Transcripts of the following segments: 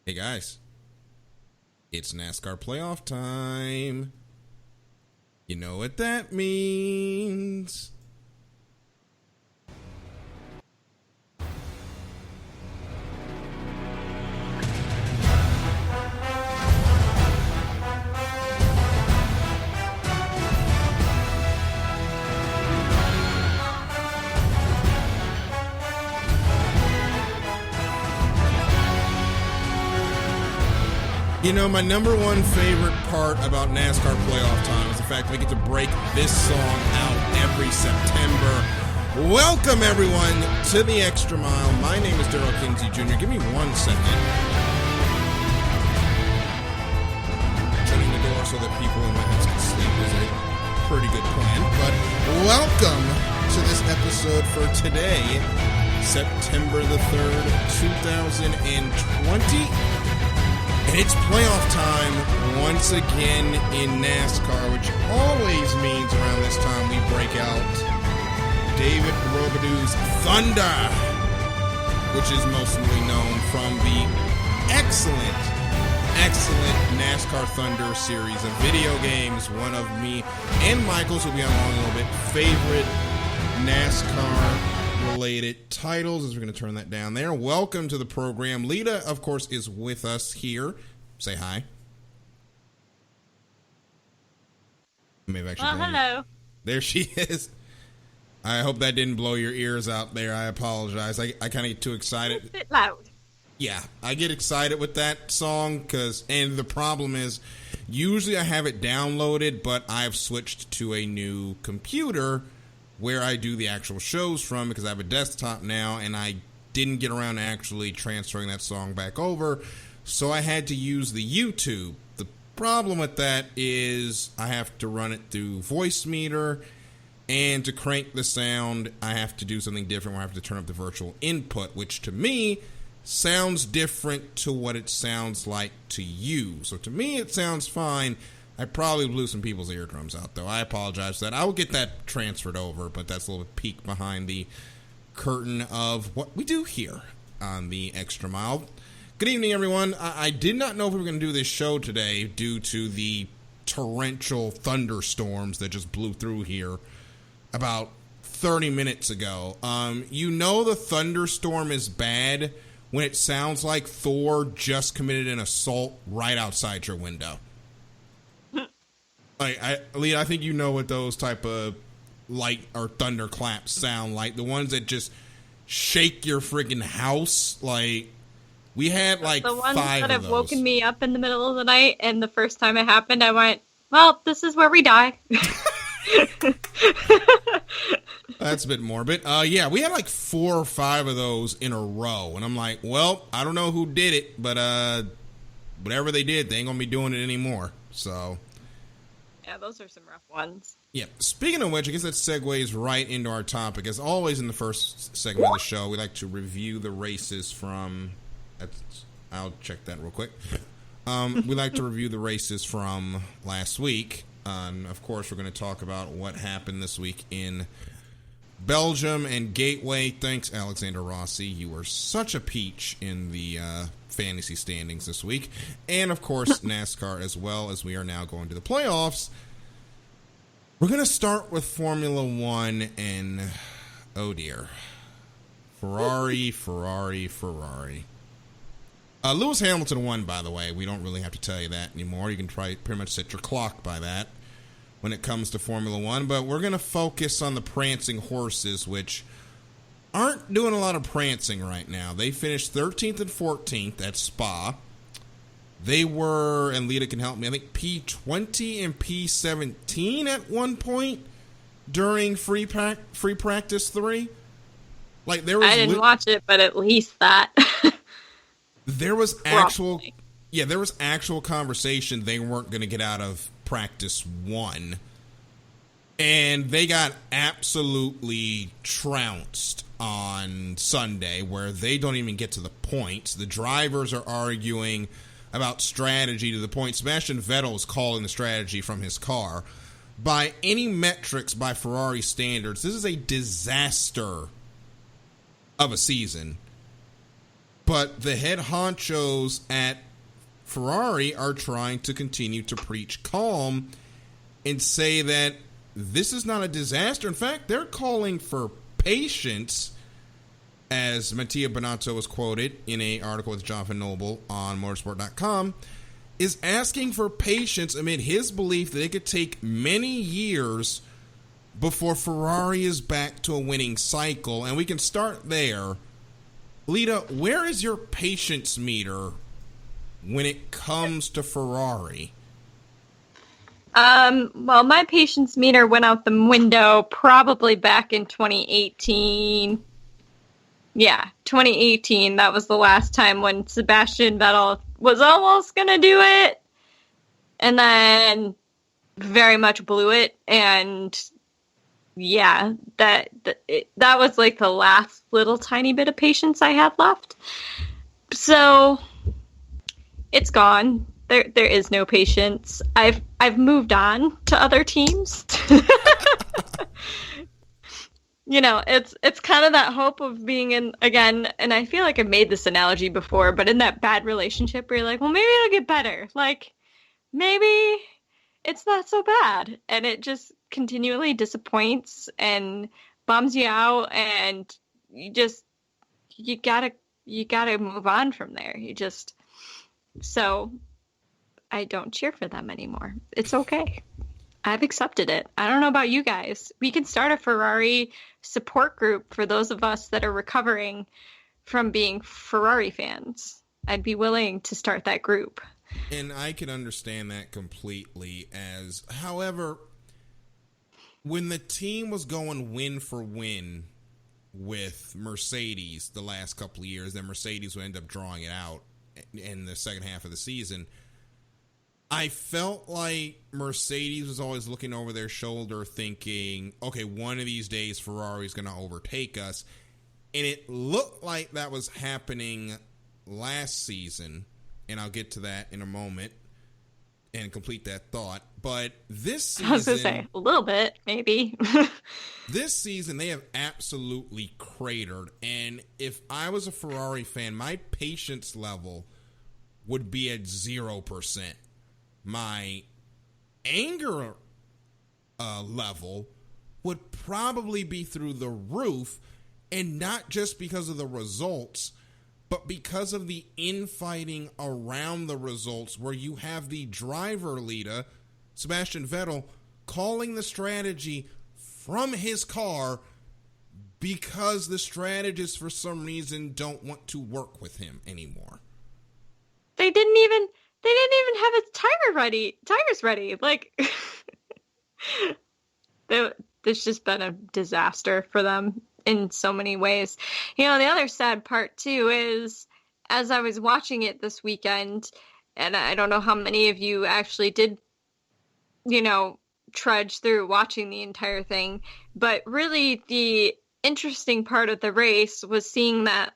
Hey guys, it's NASCAR playoff time. You know what that means. You know, my number one favorite part about NASCAR playoff time is the fact that we get to break this song out every September. Welcome, everyone, to the Extra Mile. My name is Daryl Kinsey Jr. Give me 1 second. Shutting the door so that people in my house can sleep is a pretty good plan. But welcome to this episode for today, September the 3rd, 2020. And it's playoff time once again in NASCAR, which always means around this time we break out David Robidoux' Thunder, which is mostly known from the excellent NASCAR Thunder series of video games. One of me and Michael's, will be on along a little bit, favorite NASCAR-related titles, as we're going to turn that down there. Welcome to the program. Lita, of course, is with us here. Say hi. Maybe actually. Hello. There she is. I hope that didn't blow your ears out there. I apologize. I kind of get too excited. It's a bit loud. Yeah, I get excited with that song and the problem is, usually I have it downloaded, but I've switched to a new computer where I do the actual shows from because I have a desktop now, and I didn't get around to actually transferring that song back over, so I had to use the YouTube. The problem with that is I have to run it through Voice Meter, and to crank the sound, I have to do something different where I have to turn up the virtual input, which to me sounds different to what it sounds like to you. So to me, it sounds fine. I probably blew some people's eardrums out, though. I apologize for that. I will get that transferred over, but that's a little peek behind the curtain of what we do here on the Extra Mile. Good evening, everyone. I did not know if we were going to do this show today due to the torrential thunderstorms that just blew through here about 30 minutes ago. You know the thunderstorm is bad when it sounds like Thor just committed an assault right outside your window. Lee, I think you know what those type of light or thunderclaps sound like. The ones that just shake your freaking house. Like, we had like the ones five that of have those. woken me up in the middle of the night, and the first time it happened, I went, well, this is where we die. That's a bit morbid. Yeah, we had like 4 or 5 of those in a row. And I'm like, well, I don't know who did it, but whatever they did, they ain't going to be doing it anymore. So, yeah, those are some rough ones. yeah. Speaking of which, I guess that segues right into our topic. As always in the first segment of the show, we like to review the races from... I'll check that real quick. We like to review the races from last week. Of course, we're going to talk about what happened this week in Belgium and Gateway. Thanks, Alexander Rossi. You were such a peach in the fantasy standings this week. And, of course, NASCAR as well, as we are now going to the playoffs. We're going to start with Formula One and, oh dear, Ferrari. Lewis Hamilton won, by the way. We don't really have to tell you that anymore. You can pretty much set your clock by that when it comes to Formula One. But we're going to focus on the prancing horses, which aren't doing a lot of prancing right now. They finished 13th and 14th at Spa. They were, and Lita can help me, I think P20 and P17 at one point during free practice 3. Like, there was I didn't watch it, but at least that. There was actual conversation they weren't going to get out of practice 1. And they got absolutely trounced on Sunday, where they don't even get to the points. The drivers are arguing about strategy to the point Sebastian Vettel is calling the strategy from his car. By any metrics, by Ferrari standards, this is a disaster of a season. But the head honchos at Ferrari are trying to continue to preach calm and say that this is not a disaster. In fact, they're calling for patience, as Mattia Binotto was quoted in an article with Jonathan Noble on motorsport.com, is asking for patience amid his belief that it could take many years before Ferrari is back to a winning cycle. And we can start there. Lita, where is your patience meter when it comes to Ferrari? Well, my patience meter went out the window probably back in 2018. Yeah, 2018. That was the last time when Sebastian Vettel was almost going to do it. And then very much blew it. And yeah, that was like the last little tiny bit of patience I had left. So it's gone. There is no patience. I've moved on to other teams. You know, it's kind of that hope of being in, again, and I feel like I've made this analogy before, but in that bad relationship where you're like, well, maybe it'll get better. Like, maybe it's not so bad. And it just continually disappoints and bums you out, and you gotta move on from there. So I don't cheer for them anymore. It's okay. I've accepted it. I don't know about you guys. We can start a Ferrari support group for those of us that are recovering from being Ferrari fans. I'd be willing to start that group. And I can understand that completely. However, when the team was going win for win with Mercedes the last couple of years, then Mercedes would end up drawing it out in the second half of the season. I felt like Mercedes was always looking over their shoulder thinking, okay, one of these days Ferrari's going to overtake us. And it looked like that was happening last season, and I'll get to that in a moment and complete that thought. But this season, I was going to say, a little bit, maybe. This season, they have absolutely cratered. And if I was a Ferrari fan, my patience level would be at 0%. My anger level would probably be through the roof, and not just because of the results, but because of the infighting around the results, where you have the driver, Lita, Sebastian Vettel, calling the strategy from his car because the strategists for some reason don't want to work with him anymore. They didn't even have its tires ready. Like, it's just been a disaster for them in so many ways. You know, the other sad part too is, as I was watching it this weekend, and I don't know how many of you actually did, you know, trudge through watching the entire thing, but really the interesting part of the race was seeing that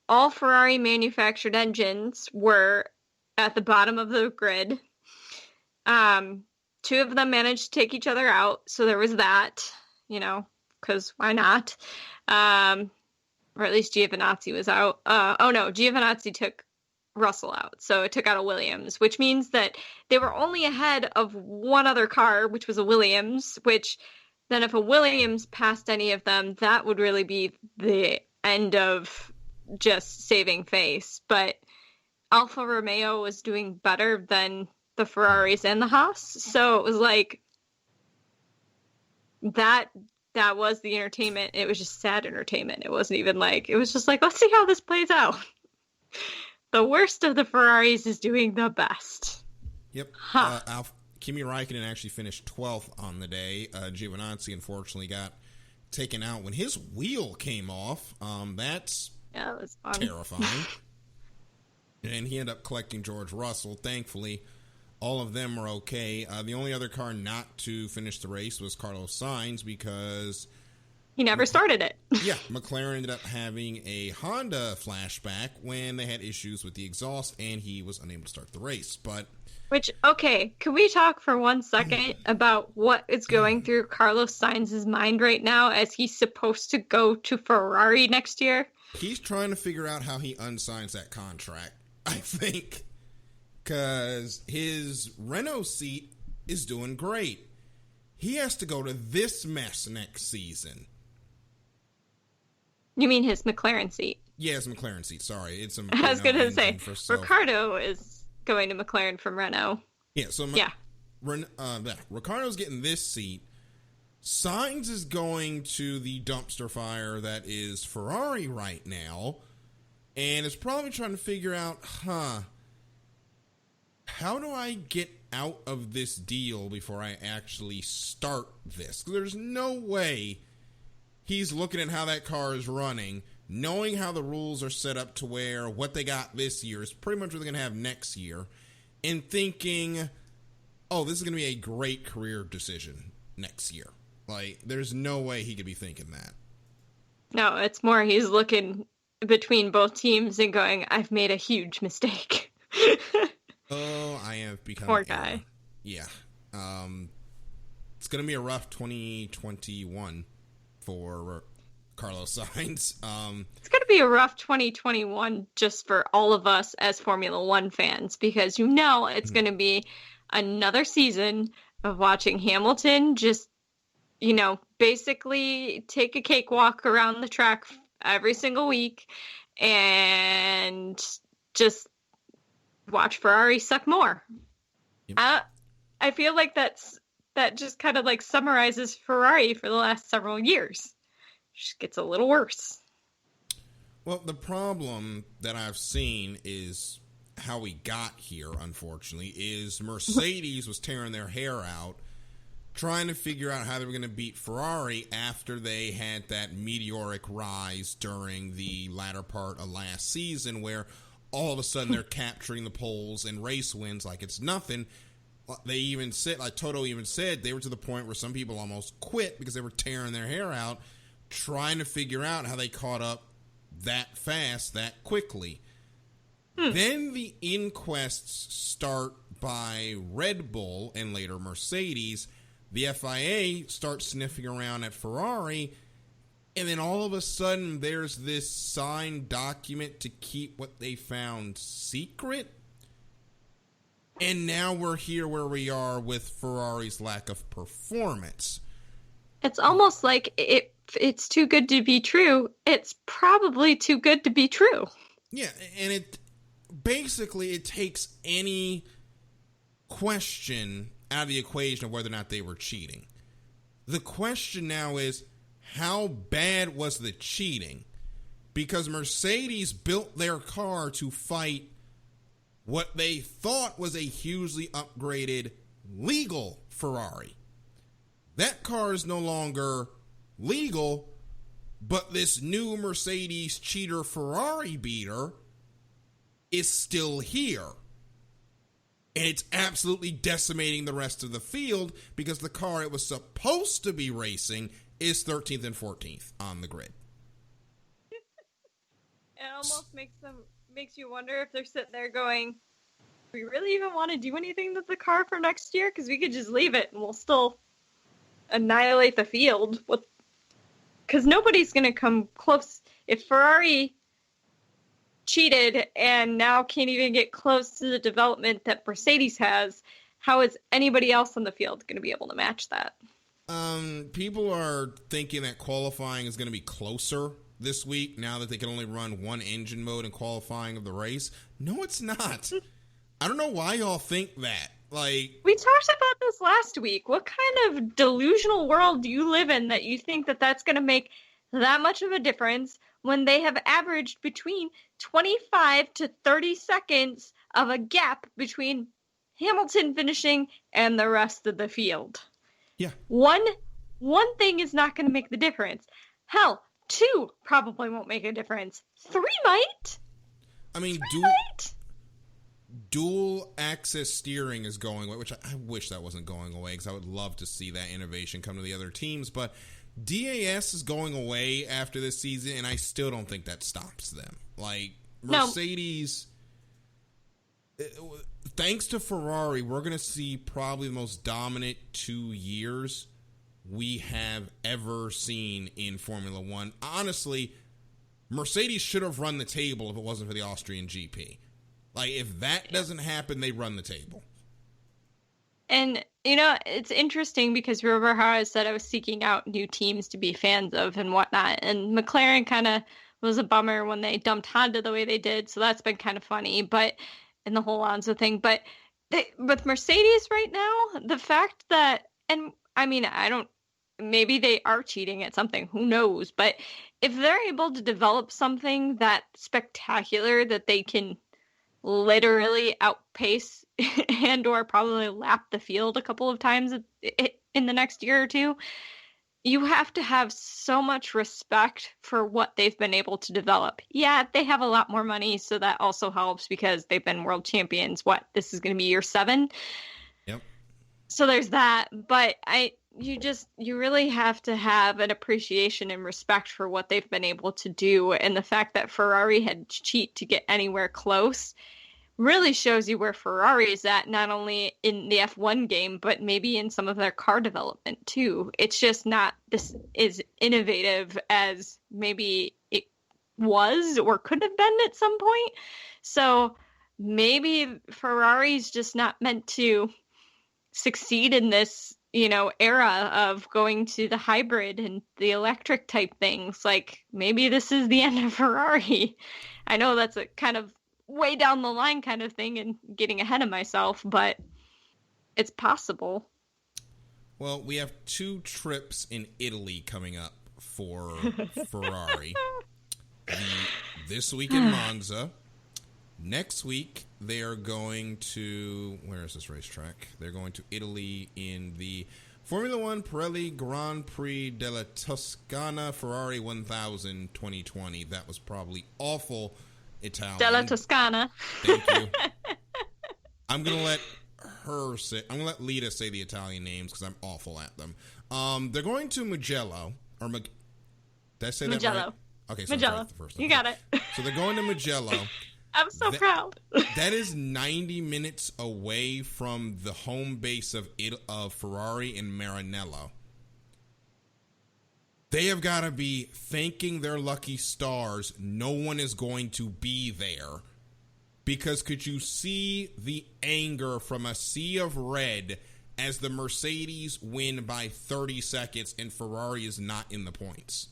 all Ferrari manufactured engines were at the bottom of the grid. Two of them managed to take each other out, so there was that, you know, because why not? Or at least Giovinazzi was out. Giovinazzi took Russell out, so it took out a Williams, which means that they were only ahead of one other car, which was a Williams, which then if a Williams passed any of them, that would really be the end of just saving face. But Alfa Romeo was doing better than the Ferraris and the Haas, so it was like that was the entertainment. It was just sad entertainment. It wasn't even like, it was just like, let's see how this plays out. The worst of the Ferraris is doing the best. Yep. Kimi Räikkönen actually finished 12th on the day. Giovinazzi unfortunately got taken out when his wheel came off. That was fun. Terrifying. And he ended up collecting George Russell. Thankfully, all of them were okay. The only other car not to finish the race was Carlos Sainz, because he never started it. Yeah, McLaren ended up having a Honda flashback when they had issues with the exhaust, and he was unable to start the race. Okay, can we talk for 1 second about what is going through Carlos Sainz's mind right now as he's supposed to go to Ferrari next year? He's trying to figure out how he unsigns that contract, I think, because his Renault seat is doing great. He has to go to this mess next season. You mean his McLaren seat? Yeah, his McLaren seat. Sorry. It's a I was going to say, Ricciardo is going to McLaren from Renault. Yeah, so Ricciardo's getting this seat. Sainz is going to the dumpster fire that is Ferrari right now, and is probably trying to figure out, how do I get out of this deal before I actually start this? There's no way he's looking at how that car is running, knowing how the rules are set up to where what they got this year is pretty much what they're going to have next year, and thinking, oh, this is going to be a great career decision next year. Like, there's no way he could be thinking that. No, it's more he's looking between both teams and going, I've made a huge mistake. Oh, I have become... Poor guy. Yeah. It's going to be a rough 2021 for Carlos Sainz. It's going to be a rough 2021 just for all of us as Formula One fans, because it's going to be another season of watching Hamilton just basically take a cakewalk around the track every single week and just watch Ferrari suck more. Yep. I feel like that just kind of like summarizes Ferrari for the last several years. It just gets a little worse. Well, the problem that I've seen is how we got here, unfortunately, is Mercedes was tearing their hair out trying to figure out how they were going to beat Ferrari after they had that meteoric rise during the latter part of last season, where all of a sudden they're capturing the poles and race wins like it's nothing. They even said, like Toto even said, they were to the point where some people almost quit because they were tearing their hair out trying to figure out how they caught up that fast, that quickly. Then the inquests start by Red Bull and later Mercedes. The FIA starts sniffing around at Ferrari, and then all of a sudden there's this signed document to keep what they found secret. And now we're here where we are with Ferrari's lack of performance. It's almost like it's too good to be true. It's probably too good to be true. Yeah, and it takes any question out of the equation of whether or not they were cheating. The question now is, how bad was the cheating? Because Mercedes built their car to fight what they thought was a hugely upgraded legal Ferrari. That car is no longer legal, but this new Mercedes cheater Ferrari beater is still here. And it's absolutely decimating the rest of the field because the car it was supposed to be racing is 13th and 14th on the grid. It almost makes you wonder if they're sitting there going, do we really even want to do anything with the car for next year? Because we could just leave it and we'll still annihilate the field. Because nobody's going to come close. If Ferrari cheated and now can't even get close to the development that Mercedes has, how is anybody else on the field going to be able to match that? People are thinking that qualifying is going to be closer this week now that they can only run one engine mode in qualifying of the race. No, it's not. I don't know why y'all think that. Like, we talked about this last week. What kind of delusional world do you live in that you think that that's going to make that much of a difference when they have averaged between 25 to 30 seconds of a gap between Hamilton finishing and the rest of the field? Yeah. One thing is not going to make the difference. Hell, 2 probably won't make a difference. 3 might. I mean, dual axis steering is going away, which I wish that wasn't going away because I would love to see that innovation come to the other teams, but DAS is going away after this season, and I still don't think that stops them. Like, Mercedes, thanks to Ferrari, we're going to see probably the most dominant 2 years we have ever seen in Formula One. Honestly, Mercedes should have run the table if it wasn't for the Austrian GP. Like, if that doesn't happen, they run the table. And, you know, it's interesting because remember how I said I was seeking out new teams to be fans of and whatnot. And McLaren kind of was a bummer when they dumped Honda the way they did. So that's been kind of funny. But, and the whole Alonso thing. But with Mercedes right now, the fact that, and I mean, maybe they are cheating at something. Who knows? But if they're able to develop something that spectacular that they can literally outpace and or probably lap the field a couple of times in the next year or two, you have to have so much respect for what they've been able to develop. Yeah, they have a lot more money, so that also helps because they've been world champions. This is going to be year 7. Yep. So there's that, but you really have to have an appreciation and respect for what they've been able to do. And the fact that Ferrari had to cheat to get anywhere close really shows you where Ferrari is at, not only in the F1 game, but maybe in some of their car development too. It's just not this as innovative as maybe it was or could have been at some point. So maybe Ferrari's just not meant to succeed in this, you know, era of going to the hybrid and the electric type things. Like, maybe this is the end of Ferrari. I know that's a kind of way down the line kind of thing and getting ahead of myself, but it's possible. Well, we have 2 trips in Italy coming up for Ferrari. This week in Monza. Next week, they are going to... Where is this racetrack? They're going to Italy in the Formula One Pirelli Grand Prix della Toscana Ferrari 1000 2020. That was probably awful Italian. Della Toscana. Thank you. I'm going to let Lita say the Italian names because I'm awful at them. They're going to Mugello. Did I say that Mugello. right? Okay, so Mugello. The first you got it. So they're going to Mugello. I'm so proud. That is 90 minutes away from the home base of Ferrari in Maranello. They have got to be thanking their lucky stars no one is going to be there. Because could you see the anger from a sea of red as the Mercedes win by 30 seconds and Ferrari is not in the points?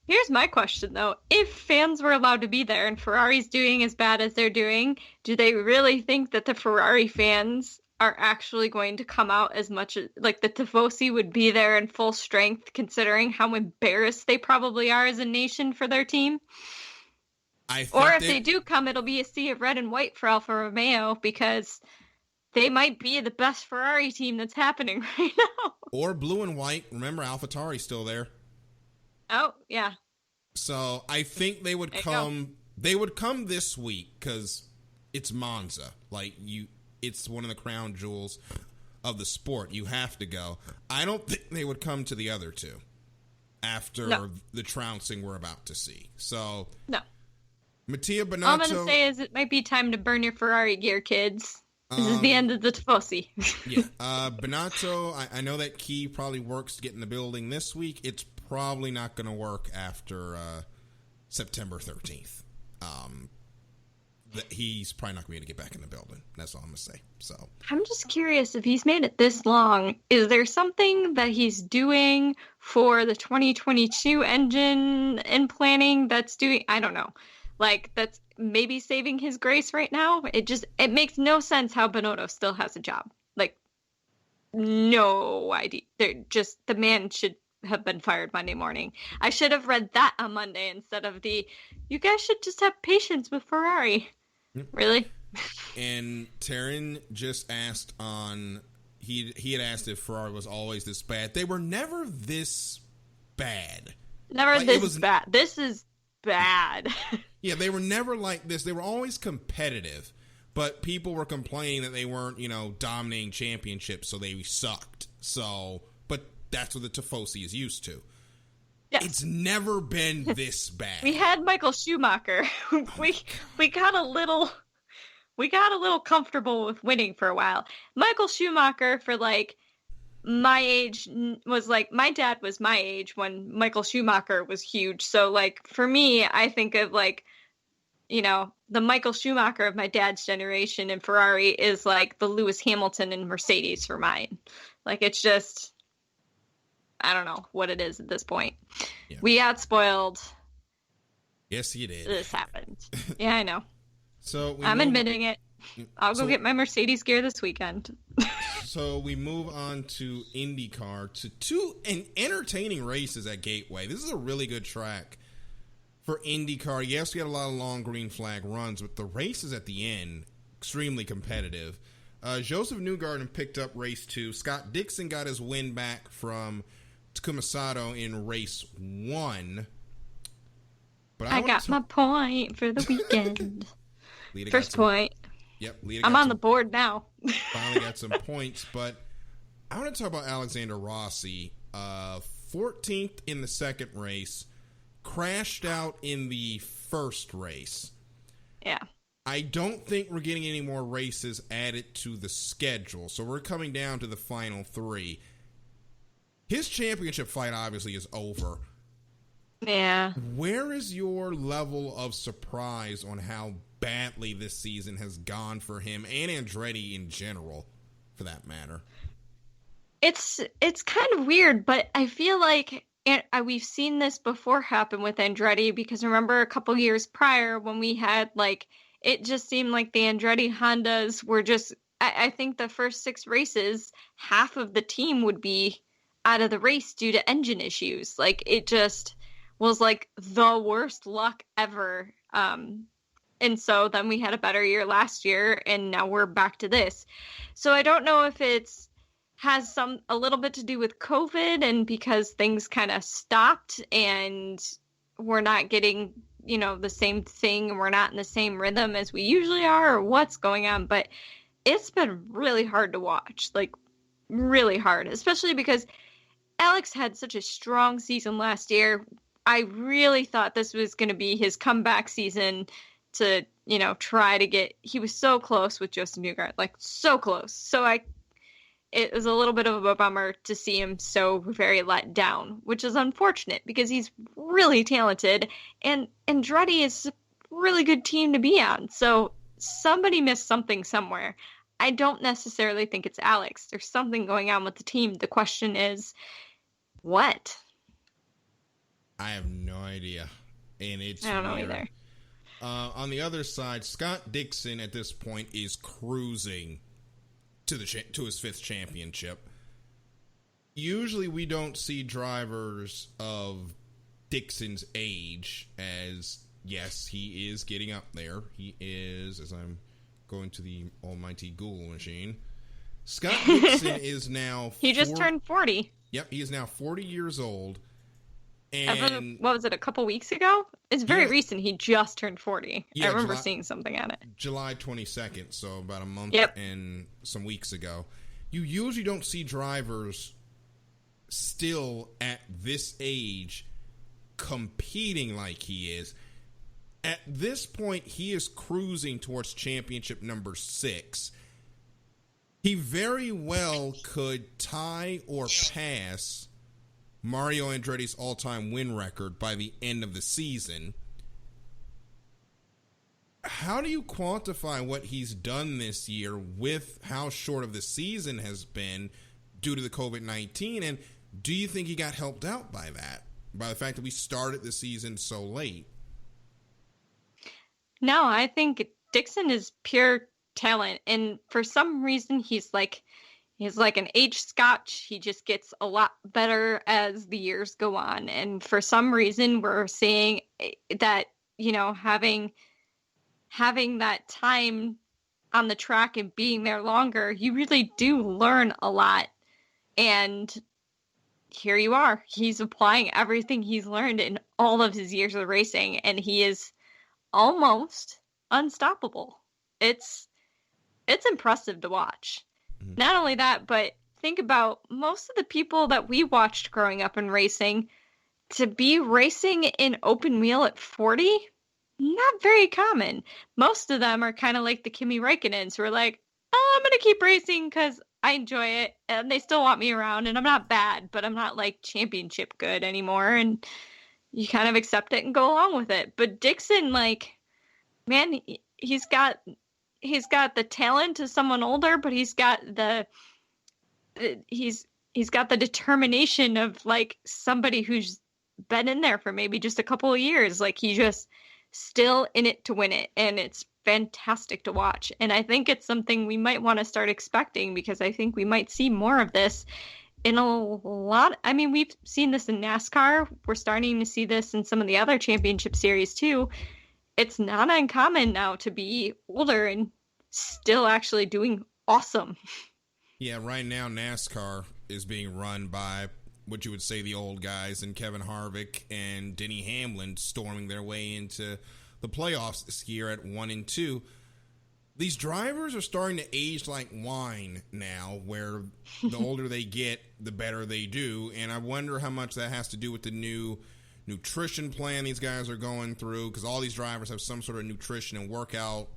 Here's my question, though. If fans were allowed to be there and Ferrari's doing as bad as they're doing, do they really think that the Ferrari fans are actually going to come out as much as, like, the Tifosi would be there in full strength, considering how embarrassed they probably are as a nation for their team? Or if they do come, it'll be a sea of red and white for Alfa Romeo, because they might be the best Ferrari team that's happening right now. Or blue and white. Remember, AlphaTauri's still there. Oh, yeah. So I think they would come. They would come this week because it's Monza. Like, it's one of the crown jewels of the sport. You have to go. I don't think they would come to the other 2 after the trouncing we're about to see. So no. Mattia Binotto. All I'm going to say is it might be time to burn your Ferrari gear, kids. This is the end of the Tifosi. Yeah. Binotto, I know that key probably works to get in the building this week. It's probably not going to work after September 13th. He's probably not going to be able to get back in the building. That's all I'm going to say. So I'm just curious, if he's made it this long, is there something that he's doing for the 2022 engine and planning that's doing, I don't know, like that's maybe saving his grace right now? It makes no sense how Binotto still has a job. Like, no idea. The man should have been fired Monday morning. I should have read that on Monday instead of you guys should just have patience with Ferrari. Yep. Really? And Taryn just asked he had asked if Ferrari was always this bad. They were never this bad. Never this bad. This is bad. Yeah, they were never like this. They were always competitive, but people were complaining that they weren't, dominating championships, so they sucked. But that's what the Tifosi is used to. Yes. It's never been this bad. We had Michael Schumacher. we got a little comfortable with winning for a while. Michael Schumacher for like my age was like, my dad was my age when Michael Schumacher was huge. So like for me, I think of like, you know, the Michael Schumacher of my dad's generation and Ferrari is like the Lewis Hamilton and Mercedes for mine. Like it's just, I don't know what it is at this point. Yeah. We got spoiled. Yes, you did. This happened. Yeah, I know. So I'm admitting it. I'll go get my Mercedes gear this weekend. So we move on to IndyCar, to two entertaining races at Gateway. This is a really good track for IndyCar. Yes, we had a lot of long green flag runs, but the races at the end, extremely competitive. Joseph Newgarden picked up race 2. Scott Dixon got his win back from Takuma Sato in race 1. But I got my point for the weekend. First point. Yep. I'm on the board now. Finally got some points, but I want to talk about Alexander Rossi. 14th in the second race, crashed out in the first race. Yeah. I don't think we're getting any more races added to the schedule, so we're coming down to the final 3. His championship fight obviously is over. Yeah. Where is your level of surprise on how badly this season has gone for him and Andretti in general, for that matter? It's kind of weird, but I feel like we've seen this before happen with Andretti, because remember a couple years prior when we had like, it just seemed like the Andretti Hondas were just, I think the first 6 races, half of the team would be out of the race due to engine issues. Like it just was like the worst luck ever. And so then we had a better year last year, and now we're back to this. So I don't know if has a little bit to do with COVID, and because things kind of stopped and we're not getting, you know, the same thing, and we're not in the same rhythm as we usually are, or what's going on. But it's been really hard to watch, like really hard, especially because Alex had such a strong season last year. I really thought this was going to be his comeback season to, you know, try to get, he was so close with Joseph Newgarden, like so close. So it was a little bit of a bummer to see him so very let down, which is unfortunate because he's really talented, and Andretti is a really good team to be on. So somebody missed something somewhere. I don't necessarily think it's Alex. There's something going on with the team. The question is, what? I have no idea. And I don't know either. On the other side, Scott Dixon at this point is cruising to his 5th championship. Usually we don't see drivers of Dixon's age, as yes, he is getting up there. He is, as I'm going to the almighty Google machine. Scott Dixon is now he just turned 40. Yep, he is now 40 years old. And what was it, a couple weeks ago? It's very recent. He just turned 40. Yeah, I remember seeing something on it. July 22nd, so about a month and some weeks ago. You usually don't see drivers still at this age competing like he is. At this point, he is cruising towards championship number 6. He very well could tie or pass Mario Andretti's all-time win record by the end of the season. How do you quantify what he's done this year with how short of the season has been due to the COVID-19? And do you think he got helped out by that, by the fact that we started the season so late? No, I think Dixon is pure talent. And for some reason, he's like an aged scotch. He just gets a lot better as the years go on. And for some reason, we're seeing that, you know, having that time on the track and being there longer, you really do learn a lot. And here you are. He's applying everything he's learned in all of his years of racing, and he is almost unstoppable. It's impressive to watch. Not only that, but think about most of the people that we watched growing up in racing, to be racing in open wheel at 40, not very common. Most of them are kind of like the Kimi Räikkönens, who are like, oh, I'm going to keep racing because I enjoy it, and they still want me around, and I'm not bad, but I'm not like championship good anymore, and you kind of accept it and go along with it. But Dixon, like, man, he's got the talent of someone older, but he's got he's got the determination of like somebody who's been in there for maybe just a couple of years. Like, he's just still in it to win it, and it's fantastic to watch. And I think it's something we might want to start expecting, because I think we might see more of this in a lot. I mean, we've seen this in NASCAR. We're starting to see this in some of the other championship series too. It's not uncommon now to be older and still actually doing awesome. Yeah, right now NASCAR is being run by what you would say the old guys, and Kevin Harvick and Denny Hamlin storming their way into the playoffs this year at 1 and 2. These drivers are starting to age like wine now, where the older they get, the better they do. And I wonder how much that has to do with the new nutrition plan these guys are going through, because all these drivers have some sort of nutrition and workout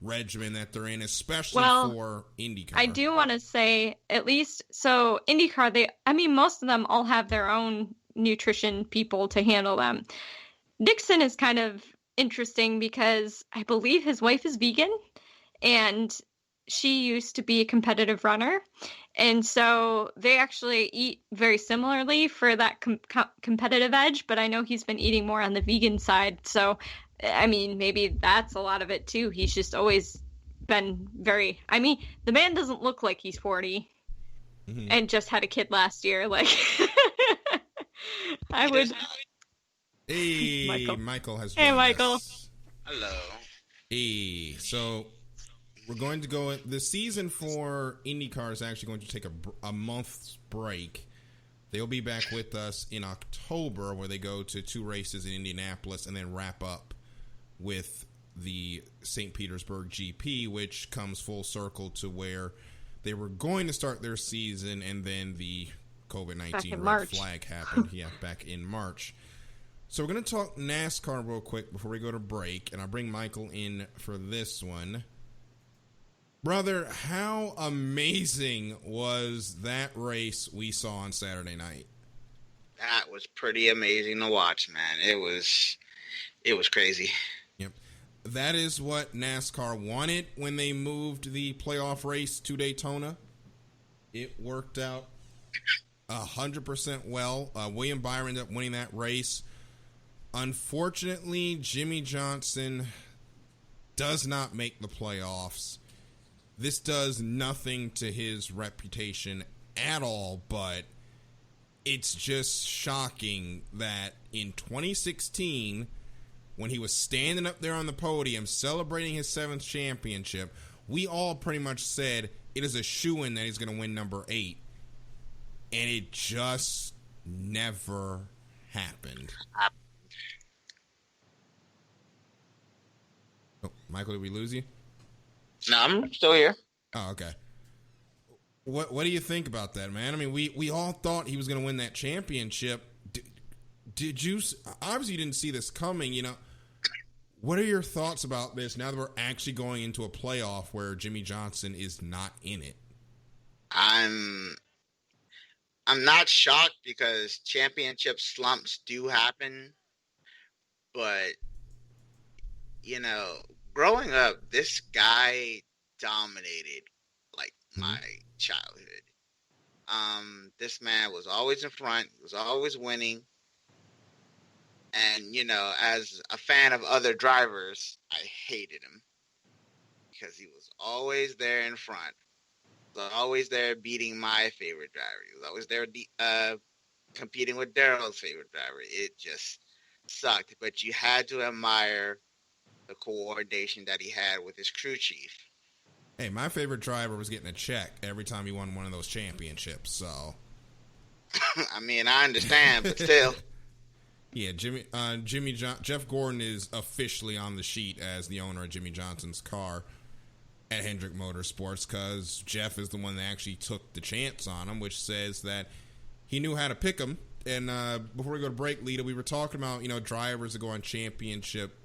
regimen that they're in, especially for IndyCar. I do want to say, at least, so IndyCar, most of them all have their own nutrition people to handle them. Dixon is kind of interesting because I believe his wife is vegan, and she used to be a competitive runner. And so they actually eat very similarly for that competitive edge, but I know he's been eating more on the vegan side. So, I mean, maybe that's a lot of it too. He's just always been the man doesn't look like he's 40 and just had a kid last year. Like, I would. Hey, Michael has joined Michael. Us. Hello. Hey, so we're going to go. The season for IndyCar is actually going to take a month's break. They'll be back with us in October, where they go to 2 races in Indianapolis and then wrap up with the St. Petersburg GP, which comes full circle to where they were going to start their season, and then the COVID-19 red flag happened. Yeah, back in March. So we're going to talk NASCAR real quick before we go to break, and I'll bring Michael in for this one. Brother, how amazing was that race we saw on Saturday night? That was pretty amazing to watch, man. It was crazy. Yep. That is what NASCAR wanted when they moved the playoff race to Daytona. It worked out 100% well. William Byron ended up winning that race. Unfortunately, Jimmy Johnson does not make the playoffs. This does nothing to his reputation at all, but it's just shocking that in 2016, when he was standing up there on the podium celebrating his 7th championship, we all pretty much said it is a shoo-in that he's going to win number 8. And it just never happened. Oh, Michael, did we lose you? No, I'm still here. Oh, okay. What do you think about that, man? I mean, we all thought he was going to win that championship. Did you? Obviously, you didn't see this coming. You know, what are your thoughts about this now that we're actually going into a playoff where Jimmy Johnson is not in it? I'm not shocked, because championship slumps do happen, but you know, growing up, this guy dominated like my childhood. This man was always in front, he was always winning. And, you know, as a fan of other drivers, I hated him because he was always there in front. He was always there beating my favorite driver. He was always there competing with Darrell's favorite driver. It just sucked. But you had to admire the coordination that he had with his crew chief. Hey, my favorite driver was getting a check every time he won one of those championships, so. I mean, I understand, but still. Yeah, Jeff Gordon is officially on the sheet as the owner of Jimmy Johnson's car at Hendrick Motorsports, because Jeff is the one that actually took the chance on him, which says that he knew how to pick him. And before we go to break, Lita, we were talking about, drivers that go on championship,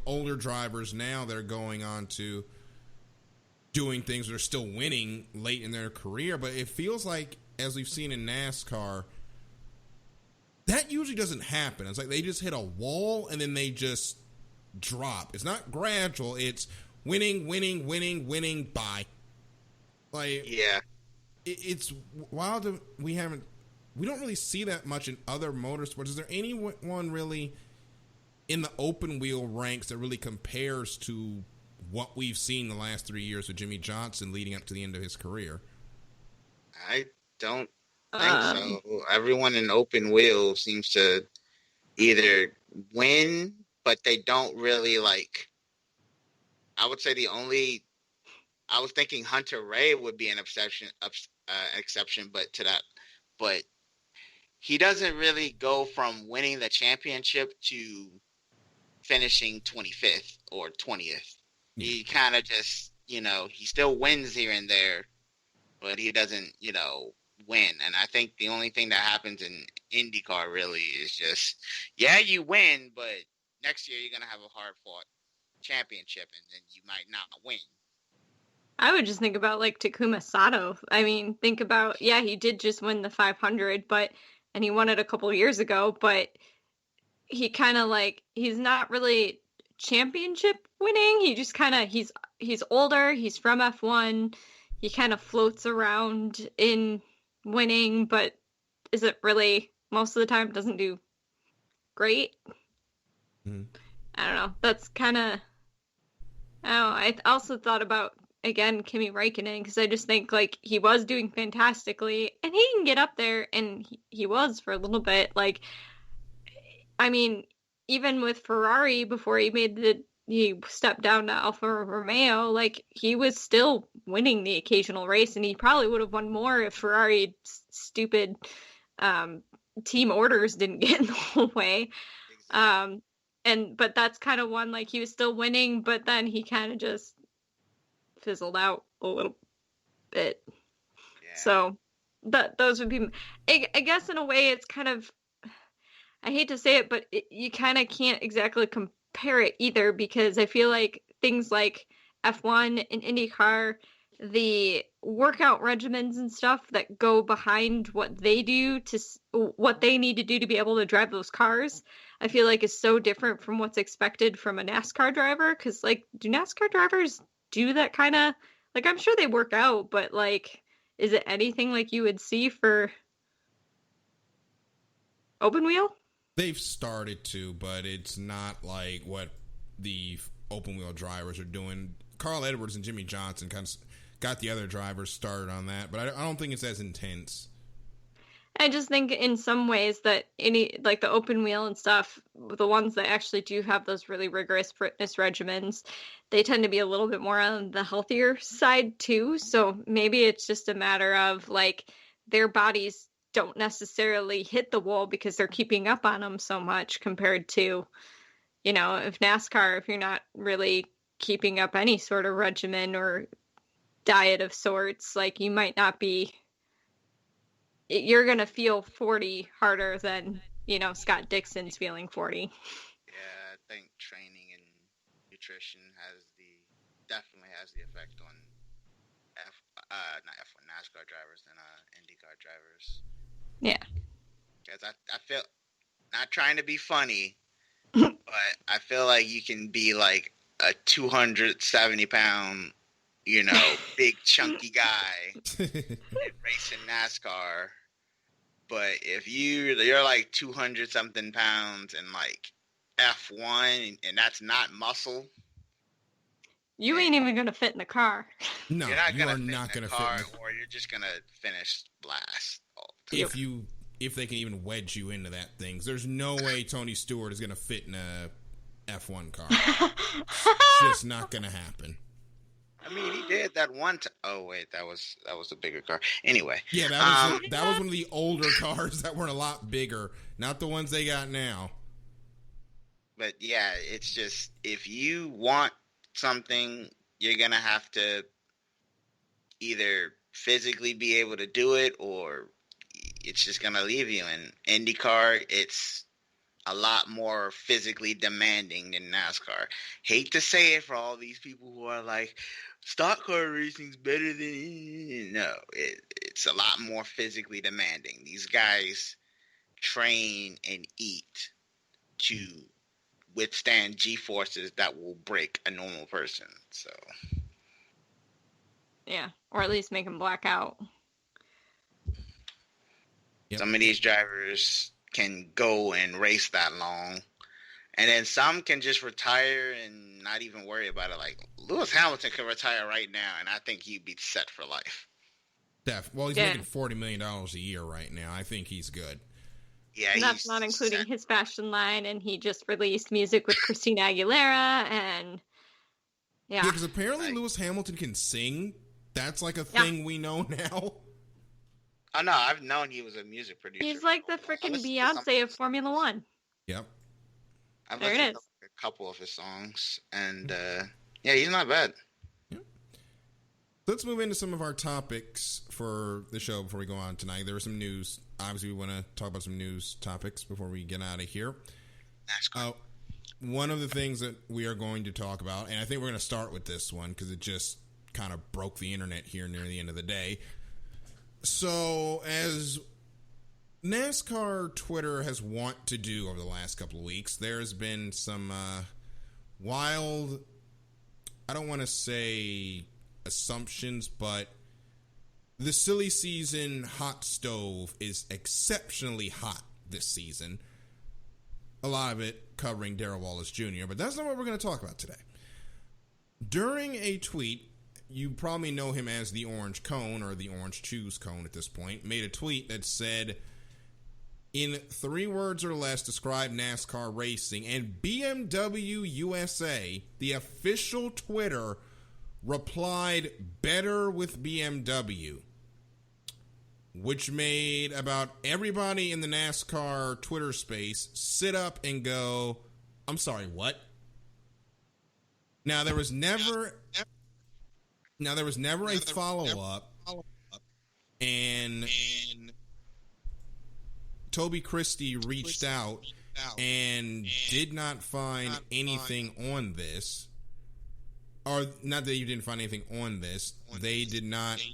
older drivers now that are going on to doing things that are still winning late in their career. But it feels like, as we've seen in NASCAR, that usually doesn't happen. It's like they just hit a wall and then they just drop. It's not gradual. It's winning, bye. Like, Yeah. It's wild that we don't really see that much in other motorsports. Is there anyone really in the open wheel ranks that really compares to what we've seen the last 3 years with Jimmy Johnson leading up to the end of his career? I don't think so. Everyone in open wheel seems to either win, but they don't really like. I would say I was thinking Hunter Ray would be an exception, but he doesn't really go from winning the championship to finishing 25th or 20th. Yeah. He kind of just, he still wins here and there, but he doesn't, win. And I think the only thing that happens in IndyCar really is just, yeah, you win, but next year you're going to have a hard-fought championship, and then you might not win. I would just think about like Takuma Sato. I mean, think about, yeah, he did just win the 500, and he won it a couple years ago, but he kind of like, he's not really championship winning. He just kind of, he's older, he's from F1, he kind of floats around in winning, but is it really, most of the time, doesn't do great. Mm-hmm. I don't know. That's kind of, I don't know. I also thought about, again, Kimi Räikkönen, because I just think, like, he was doing fantastically, and he can get up there, and he was for a little bit. Like, I mean, even with Ferrari, before he stepped down to Alfa Romeo, like, he was still winning the occasional race, and he probably would have won more if Ferrari stupid team orders didn't get in the way. But that's kind of one, like, he was still winning, but then he kind of just fizzled out a little bit. Yeah. So those would be, I guess in a way it's kind of, I hate to say it, but you kind of can't exactly compare it either, because I feel like things like F1 and IndyCar, the workout regimens and stuff that go behind what they do to what they need to do to be able to drive those cars, I feel like is so different from what's expected from a NASCAR driver. Because, like, do NASCAR drivers do that kind of, like, I'm sure they work out, but, like, is it anything like you would see for open wheel? They've started to, but it's not like what the open wheel drivers are doing. Carl Edwards and Jimmy Johnson kind of got the other drivers started on that, but I don't think it's as intense. I just think in some ways that like the open wheel and stuff, the ones that actually do have those really rigorous fitness regimens, they tend to be a little bit more on the healthier side too. So maybe it's just a matter of, like, their bodies don't necessarily hit the wall because they're keeping up on them so much compared to, if NASCAR, if you're not really keeping up any sort of regimen or diet of sorts, like, you might not be, you're going to feel 40 harder than, Scott Dixon's feeling 40. Yeah, I think training and nutrition definitely has the effect on not F1 NASCAR drivers and IndyCar drivers. Yeah. Because I feel, not trying to be funny, but I feel like you can be like a 270 pound, big chunky guy racing NASCAR, but if you're like 200 something pounds and like F1 and that's not muscle, you ain't even gonna fit in the car. No, you're not gonna fit in the car, or you're just gonna finish last. If they can even wedge you into that thing, there's no way Tony Stewart is gonna fit in a F1 car. It's just not gonna happen. I mean, he did that one time. Oh wait, that was a bigger car. Anyway, yeah, that was one of the older cars that were a lot bigger, not the ones they got now. But yeah, it's just, if you want something, you're gonna have to either physically be able to do it, or it's just gonna leave you. In IndyCar, it's a lot more physically demanding than NASCAR. Hate to say it for all these people who are like, stock car racing's better than... No, it's a lot more physically demanding. These guys train and eat to withstand G-forces that will break a normal person. So, yeah, or at least make them black out. Yep. Some of these drivers can go and race that long, and then some can just retire and not even worry about it. Like Lewis Hamilton could retire right now, and I think he'd be set for life. Well, he's making $40 million a year right now. I think he's good. Yeah, and that's not including his fashion line, and he just released music with Christina Aguilera, and yeah, because apparently Lewis Hamilton can sing. That's like a thing we know now. Oh no, I've known he was a music producer. He's like the freaking Beyonce of Formula One. Yep. I've listened to a couple of his songs, and yeah, he's not bad. Let's move into some of our topics for the show before we go on tonight. There was some news. Obviously, we want to talk about some news topics before we get out of here. One of the things that we are going to talk about, and I think we're going to start with this one because it just kind of broke the internet here near the end of the day. So, as NASCAR Twitter has want to do over the last couple of weeks, there's been some wild, I don't want to say assumptions, but the silly season hot stove is exceptionally hot this season. A lot of it covering Darrell Wallace Jr., but that's not what we're going to talk about today. During a tweet, you probably know him as the Orange Cone or the Orange Choose Cone at this point, made a tweet that said, in 3 words or less, describe NASCAR racing, and BMW USA, the official Twitter, replied, better with BMW, which made about everybody in the NASCAR Twitter space sit up and go, I'm sorry, what? Now, there was never a follow-up, and Toby Christie reached out and did not find anything on this. Or, not that you didn't find anything on this. They did not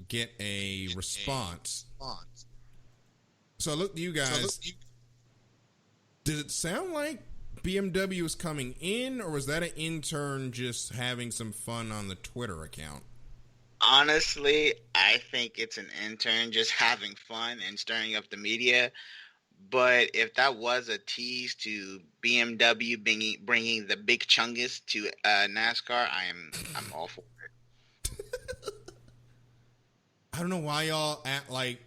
get a response. So I looked at you guys. Did it sound like BMW was coming in, or was that an intern just having some fun on the Twitter account? Honestly, I think it's an intern just having fun and stirring up the media. But if that was a tease to BMW bringing the big chungus to NASCAR, I'm all for it. I don't know why y'all act like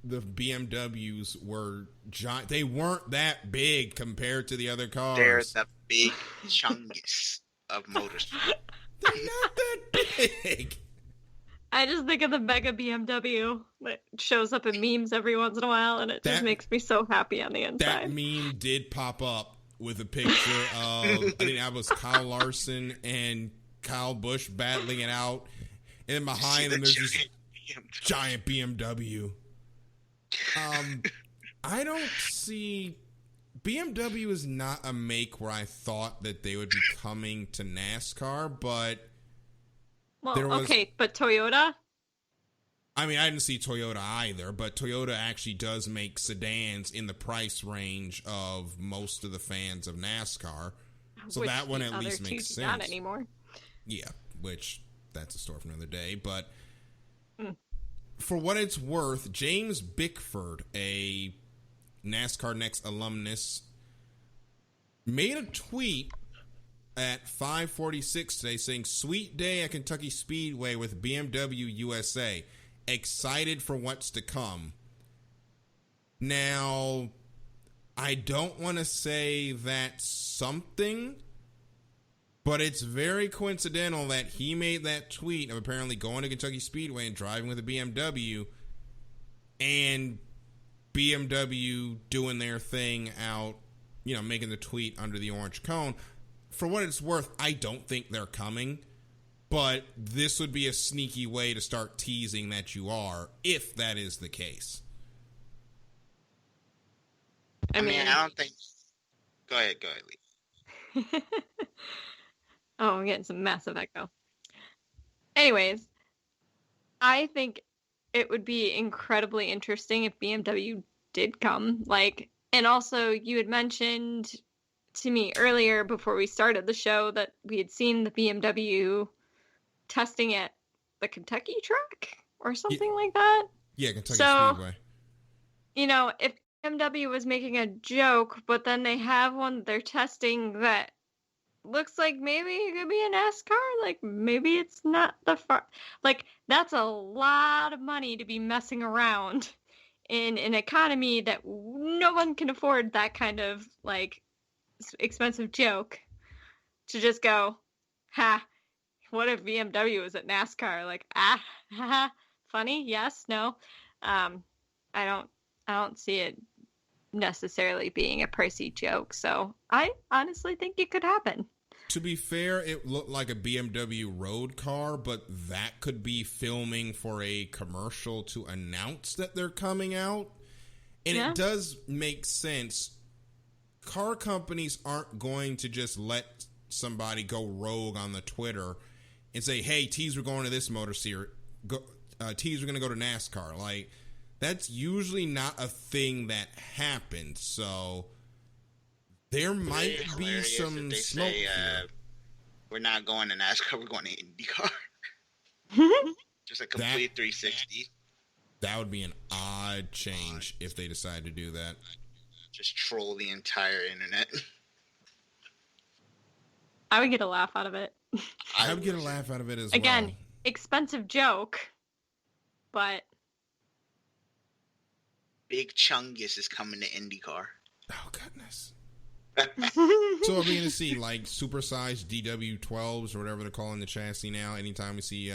the BMWs were giant. They weren't that big compared to the other cars. They're the big chungus of motorsport. They're not that big. I just think of the mega BMW that shows up in memes every once in a while, and it just makes me so happy on the inside. That meme did pop up with a picture of, I think that was Kyle Larson and Kyle Busch battling it out, and behind them there's this giant BMW. I don't see... BMW is not a make where I thought that they would be coming to NASCAR, but... Well, okay, but Toyota? I mean, I didn't see Toyota either, but Toyota actually does make sedans in the price range of most of the fans of NASCAR. So which that one at least makes sense. Not anymore. Yeah, which that's a story for another day. But for what it's worth, James Bickford, a NASCAR Next alumnus, made a tweet at 5:46 today saying, "Sweet day at Kentucky Speedway with BMW USA. Excited for what's to come." Now, I don't want to say that's something, but it's very coincidental that he made that tweet of apparently going to Kentucky Speedway and driving with a BMW, and BMW doing their thing out, making the tweet under the orange cone. For what it's worth, I don't think they're coming, but this would be a sneaky way to start teasing that you are, if that is the case. I mean, I don't think Go ahead, Lee. Oh, I'm getting some massive echo. Anyways, I think it would be incredibly interesting if BMW did come. Like, and also you had mentioned to me earlier before we started the show that we had seen the BMW testing at the Kentucky track or something like that. Yeah, Kentucky So, Speedway. if BMW was making a joke, but then they have one they're testing that looks like maybe it could be a NASCAR, like maybe it's not the far, like that's a lot of money to be messing around in an economy that no one can afford that kind of like expensive joke to just go, ha, what if BMW was at NASCAR? Like, haha, funny, yes, no. Um, I don't see it necessarily being a pricey joke, so I honestly think it could happen. To be fair, it looked like a BMW road car, but that could be filming for a commercial to announce that they're coming out. And Yeah. It does make sense. Car companies aren't going to just let somebody go rogue on the Twitter and say, hey, tease, we're going to this motor series. Tease, we're going to go to NASCAR. Like, that's usually not a thing that happens. So there might be some smoke here. We're not going to NASCAR, we're going to IndyCar. Just a complete 360. That would be an odd change if they decide to do that. Just troll the entire internet. I would get a laugh out of it. I would get a laugh out of it as Again, well. expensive joke, but Big Chungus is coming to IndyCar. Oh, goodness. So are we going to see, like, supersized DW12s or whatever they're calling the chassis now anytime we see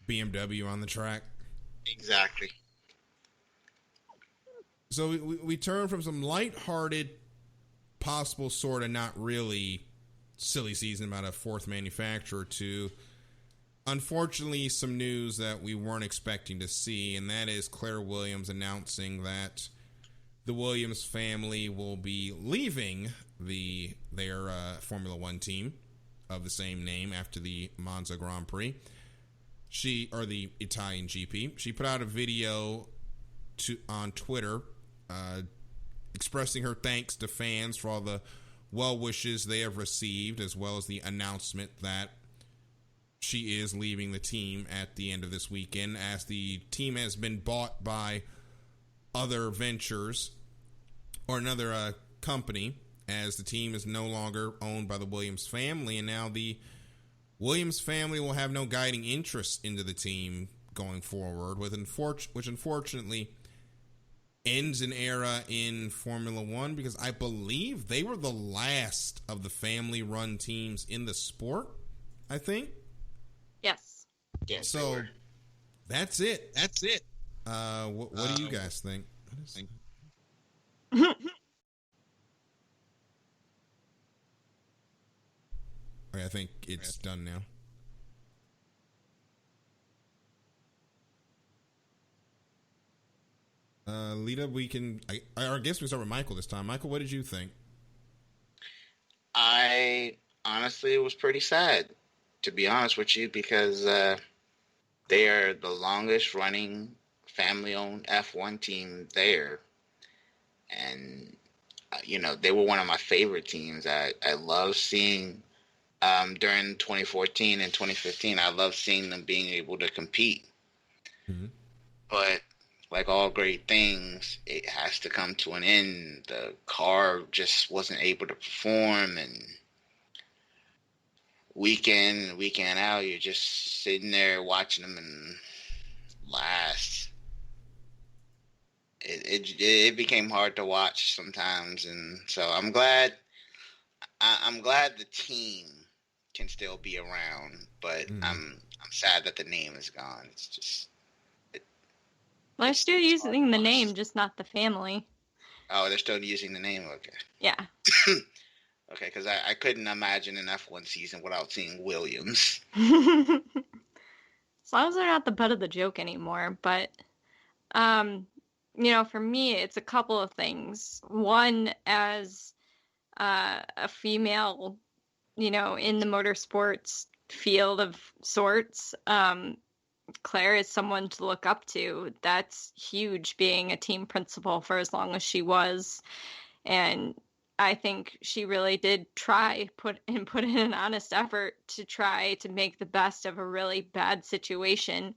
BMW on the track? Exactly. So we turn from some lighthearted, possible sort of not really silly season about a fourth manufacturer to, unfortunately, some news that we weren't expecting to see, and that is Claire Williams announcing that the Williams family will be leaving their Formula One team of the same name after the Monza Grand Prix. Or the Italian GP. She put out a video on Twitter expressing her thanks to fans for all the well wishes they have received, as well as the announcement that she is leaving the team at the end of this weekend, as the team has been bought by other ventures or another company, as the team is no longer owned by the Williams family, and now the Williams family will have no guiding interest into the team going forward, which unfortunately ends an era in Formula One, because I believe they were the last of the family-run teams in the sport, I think. yes. Yes, So that's it. What do you guys think? Okay, I think it's done now. Lita, I guess we start with Michael this time. Michael, what did you think? I honestly was pretty sad, to be honest with you, because they are the longest running family-owned F1 team there. And, they were one of my favorite teams. I love seeing, during 2014 and 2015, I love seeing them being able to compete. Mm-hmm. But like all great things, it has to come to an end. The car just wasn't able to perform, and week in, weekend out, you're just sitting there watching them and last. It became hard to watch sometimes, and so I'm glad the team can still be around, but I'm sad that the name is gone. It's just. They're still using the name, just not the family. Oh, they're still using the name? Okay. Yeah. Okay, because I couldn't imagine an F1 season without seeing Williams. As long as they're not the butt of the joke anymore. But, for me, it's a couple of things. One, as a female, in the motorsports field of sorts. Claire is someone to look up to. That's huge, being a team principal for as long as she was. And I think she really did put in an honest effort to try to make the best of a really bad situation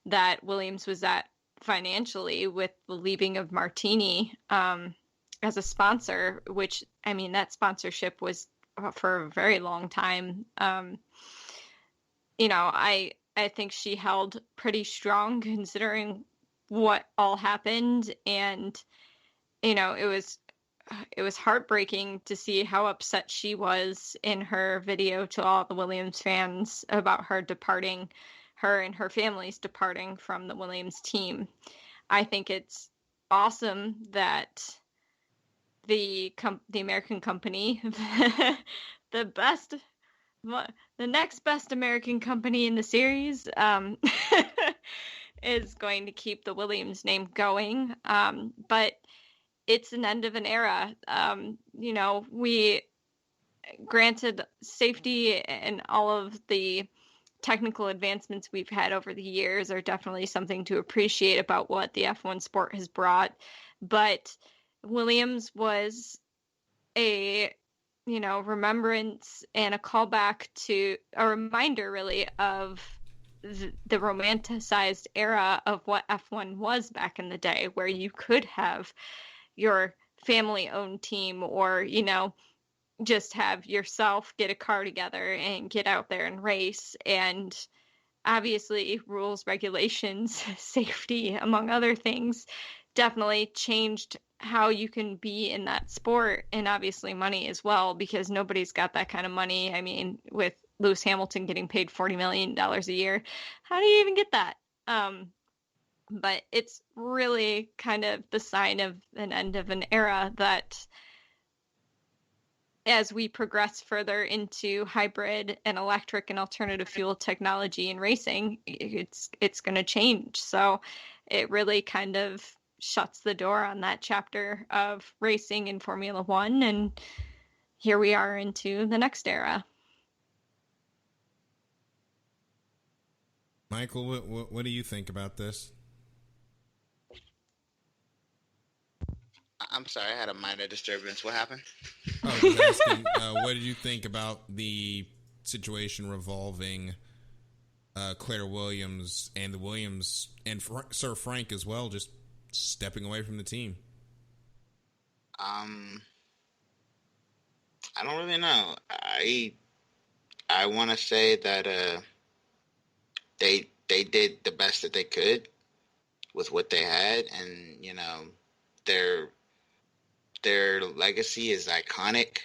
that Williams was at financially, with the leaving of Martini as a sponsor, which, I mean, that sponsorship was for a very long time. I think she held pretty strong considering what all happened. And, it was heartbreaking to see how upset she was in her video to all the Williams fans about her and her family's departing from the Williams team. I think it's awesome that the American company, the next best American company in the series, is going to keep the Williams name going. But it's an end of an era. We granted safety and all of the technical advancements we've had over the years are definitely something to appreciate about what the F1 sport has brought. But Williams was a, remembrance and a callback to a reminder, really, of the romanticized era of what F1 was back in the day, where you could have your family-owned team, or, just have yourself get a car together and get out there and race. And obviously rules, regulations, safety, among other things, definitely changed how you can be in that sport, and obviously money as well, because nobody's got that kind of money. I mean, with Lewis Hamilton getting paid $40 million a year, how do you even get that? But it's really kind of the sign of an end of an era that, as we progress further into hybrid and electric and alternative fuel technology in racing, it's going to change. So it really kind of shuts the door on that chapter of racing in Formula One, and here we are into the next era. Michael, what do you think about this? I'm sorry, I had a minor disturbance. What happened? I was asking, what did you think about the situation revolving Claire Williams and the Williams and Sir Frank as well, just stepping away from the team? I don't really know. I want to say that they did the best that they could with what they had, and their legacy is iconic.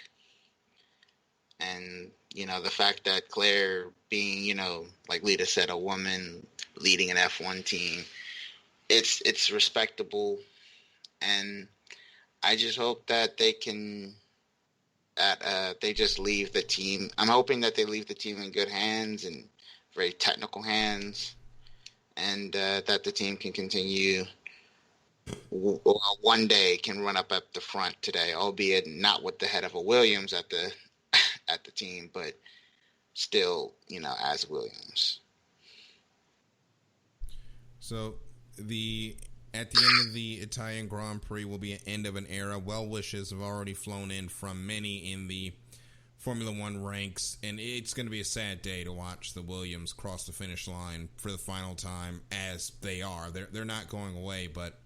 And the fact that Claire, being like Lita said, a woman leading an F1 team, it's respectable. And I just hope that they just leave the team. I'm hoping that they leave the team in good hands and very technical hands, and that the team can continue, one day can run up at the front today, albeit not with the head of a Williams at the team, but still, as Williams. So at the end of the Italian Grand Prix will be an end of an era. Well wishes have already flown in from many in the Formula One ranks, and it's going to be a sad day to watch the Williams cross the finish line for the final time, as they are. They're not going away, but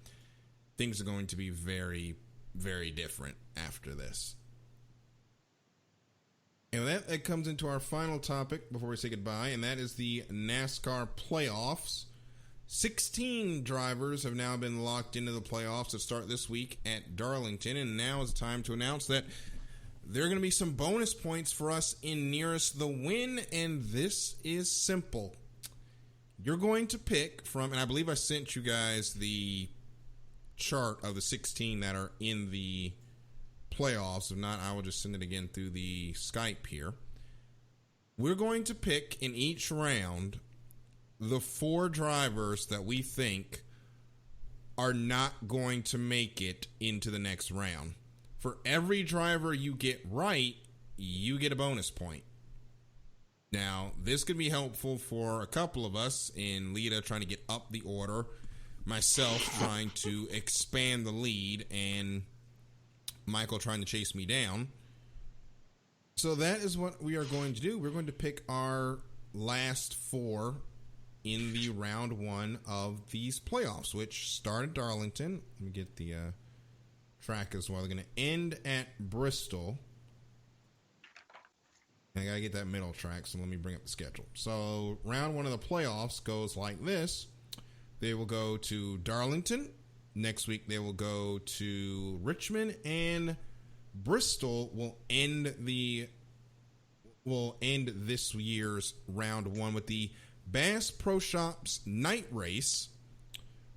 things are going to be very, very different after this. And that comes into our final topic before we say goodbye, and that is the NASCAR playoffs. 16 drivers have now been locked into the playoffs that start this week at Darlington, and now is the time to announce that there are going to be some bonus points for us in Nearest the Win, and this is simple. You're going to pick from, and I believe I sent you guys the chart of the 16 that are in the playoffs. If not, I will just send it again through the Skype here. We're going to pick in each round the 4 drivers that we think are not going to make it into the next round. For every driver you get right, you get a bonus point. Now, this could be helpful for a couple of us, in Lita trying to get up the order, myself trying to expand the lead, and Michael trying to chase me down. So that is what we are going to do. We're going to pick our last 4 in the round 1 of these playoffs, which start at Darlington. Let me get the track as well. They're going to end at Bristol. I got to get that middle track, so let me bring up the schedule. So round 1 of the playoffs goes like this. They will go to Darlington. Next week they will go to Richmond, and Bristol will end this year's round 1 with the Bass Pro Shops night race.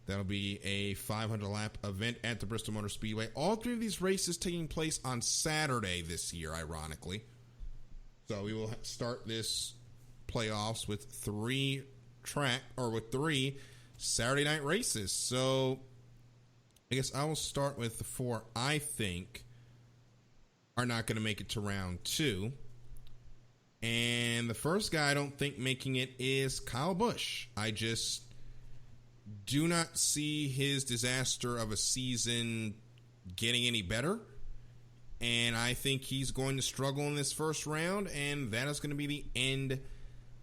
That'll be a 500-lap event at the Bristol Motor Speedway. All 3 of these races taking place on Saturday this year, ironically. So we will start this playoffs with 3 Saturday night races. So I guess I will start with the 4 I think are not going to make it to round 2. And the first guy I don't think making it is Kyle Busch. I just do not see his disaster of a season getting any better. And I think he's going to struggle in this first round, and that is going to be the end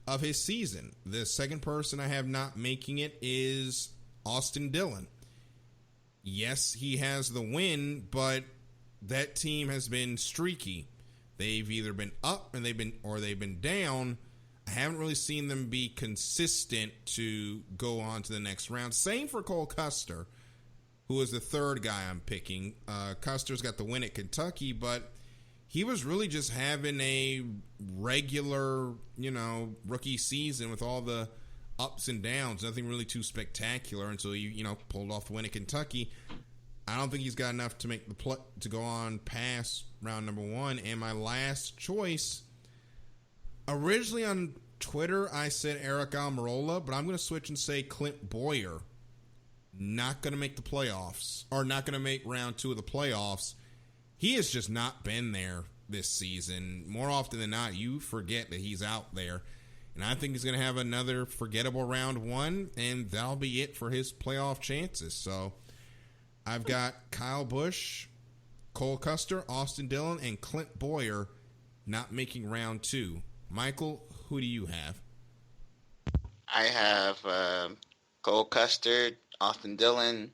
of his season. The second person I have not making it is Austin Dillon. Yes, he has the win, but that team has been streaky. They've either been up and they've been down. I haven't really seen them be consistent to go on to the next round. Same for Cole Custer, who is the third guy I'm picking. Custer's got the win at Kentucky, but he was really just having a regular, rookie season with all the ups and downs. Nothing really too spectacular until he, pulled off the win at Kentucky. I don't think he's got enough to make to go on past round number 1. And my last choice, originally on Twitter, I said Eric Almirola, but I'm going to switch and say Clint Boyer. Not going to make the playoffs, or not going to make round 2 of the playoffs. He has just not been there this season. More often than not, you forget that he's out there. And I think he's going to have another forgettable round 1, and that'll be it for his playoff chances. So I've got Kyle Busch, Cole Custer, Austin Dillon, and Clint Boyer not making round 2. Michael, who do you have? I have Cole Custer, Austin Dillon,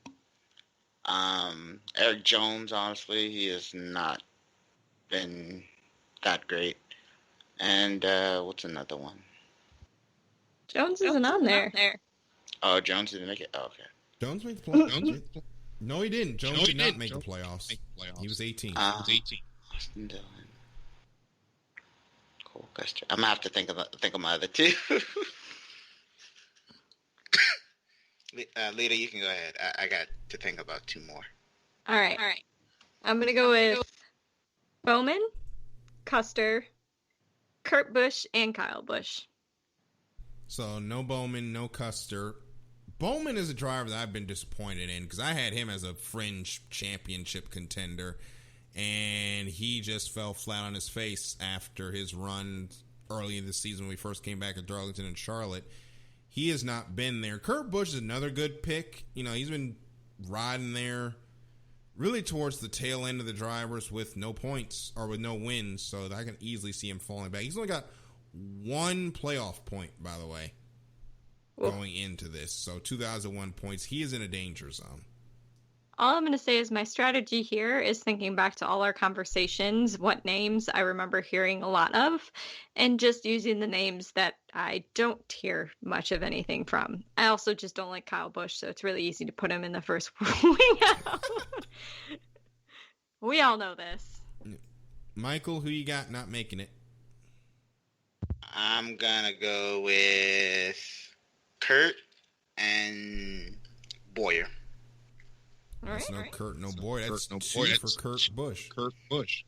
Eric Jones. Honestly, he has not been that great. And what's another one? Jones isn't on there. Oh, Jones didn't make it? Oh, okay. Jones made the playoffs. No, he didn't. Jones did not make the playoffs. He was 18. Austin Dillon. Cole Custer. I'm going to have to think of my other 2. Lita, you can go ahead. I got to think about 2 more. All right. I'm going to go with Bowman, Custer, Kurt Busch, and Kyle Busch. So no Bowman, no Custer. Bowman is a driver that I've been disappointed in because I had him as a fringe championship contender, and he just fell flat on his face after his run early in the season when we first came back at Darlington and Charlotte. He has not been there. Kurt Busch is another good pick. He's been riding there really towards the tail end of the drivers with no points or with no wins, so I can easily see him falling back. He's only got 1 playoff point, by the way, going into this. So 2001 points. He is in a danger zone. All I'm going to say is my strategy here is thinking back to all our conversations, what names I remember hearing a lot of, and just using the names that I don't hear much of anything from. I also just don't like Kyle Busch, so it's really easy to put him in the first wing out. We all know this. Michael, who you got not making it? I'm going to go with Kurt and Boyer. That's no Kurt, no Boyer. That's 2 for Kurt Busch. Kurt Busch.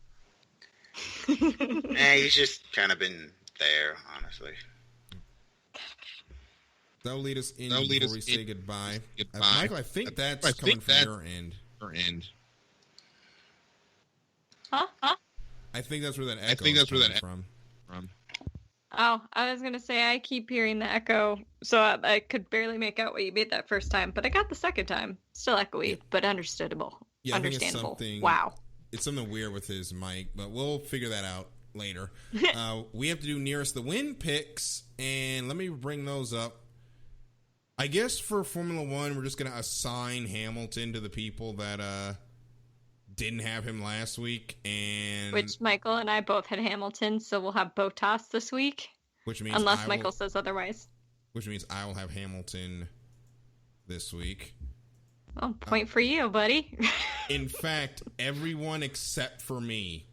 He's just kind of been there, honestly. That'll lead us in before we say goodbye. Michael, I think that's coming from your end. Huh? I think that's where that echo is coming from. Oh, I was going to say, I keep hearing the echo, so I could barely make out what you made that first time, but I got the second time. Still echoey, but understandable. Yeah, Understandable. I think it's wow. It's something weird with his mic, but we'll figure that out later. We have to do nearest the win picks, and let me bring those up. I guess for Formula One, we're just going to assign Hamilton to the people that didn't have him last week, and which Michael and I both had Hamilton, so we'll have Bottas this week. Which means unless Michael says otherwise. Which means I will have Hamilton this week. Oh, point for you, buddy. In fact, everyone except for me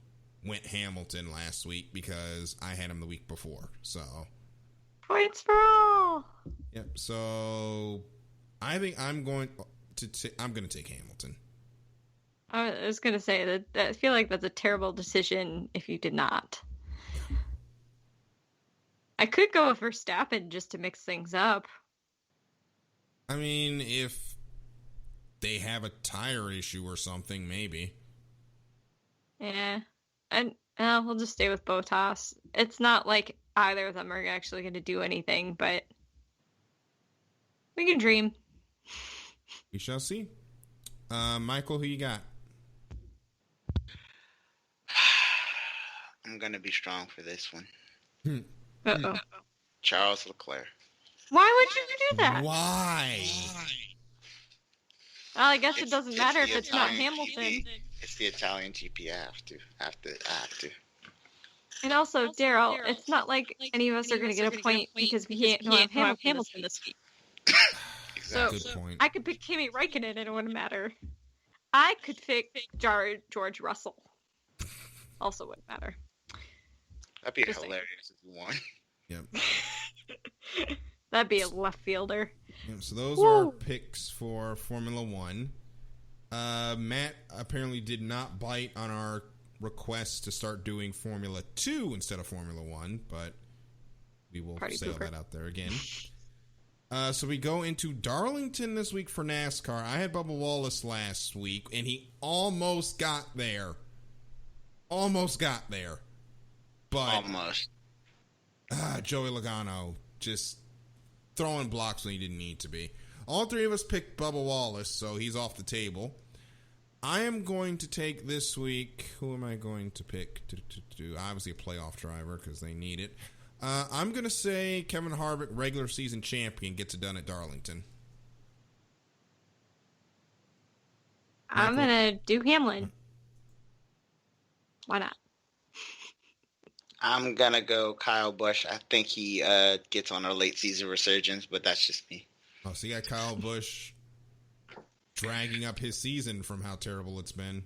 went Hamilton last week because I had him the week before. So points for all. Yep. So I think I'm going to take Hamilton. I was going to say that I feel like that's a terrible decision if you did not. I could go with Verstappen just to mix things up. I mean, if they have a tire issue or something, maybe. Yeah. And we'll just stay with Bottas. It's not like either of them are actually going to do anything, but we can dream. We shall see. Michael, who you got? I'm going to be strong for this one. Uh-oh. Charles Leclerc. Why would you do that? Why? Well, I guess it doesn't matter if it's not Hamilton. GP. It's the Italian GP. I have to. And also, Daryl, it's not like any of us are going to get a point because we can't have Hamilton this week. Exactly. So Good point. I could pick Kimi Räikkönen and it wouldn't matter. I could pick George Russell. Also wouldn't matter. That'd be Just hilarious if you won. Yep. That'd be a left fielder. Yep. So those are our picks for Formula One. Matt apparently did not bite on our request to start doing Formula 2 instead of Formula 1, but we will sail that out there again. So we go into Darlington this week for NASCAR. I had Bubba Wallace last week, and he almost got there. But Almost. Joey Logano just throwing blocks when he didn't need to be. All three of us picked Bubba Wallace, so he's off the table. I am going to take this week. Who am I going to pick? Obviously a playoff driver because they need it. I'm going to say Kevin Harvick, regular season champion, gets it done at Darlington. I'm going to do Hamlin. Why not? I'm going to go Kyle Busch. I think he gets on a late season resurgence, but that's just me. Oh, so you got Kyle Busch dragging up his season from how terrible it's been.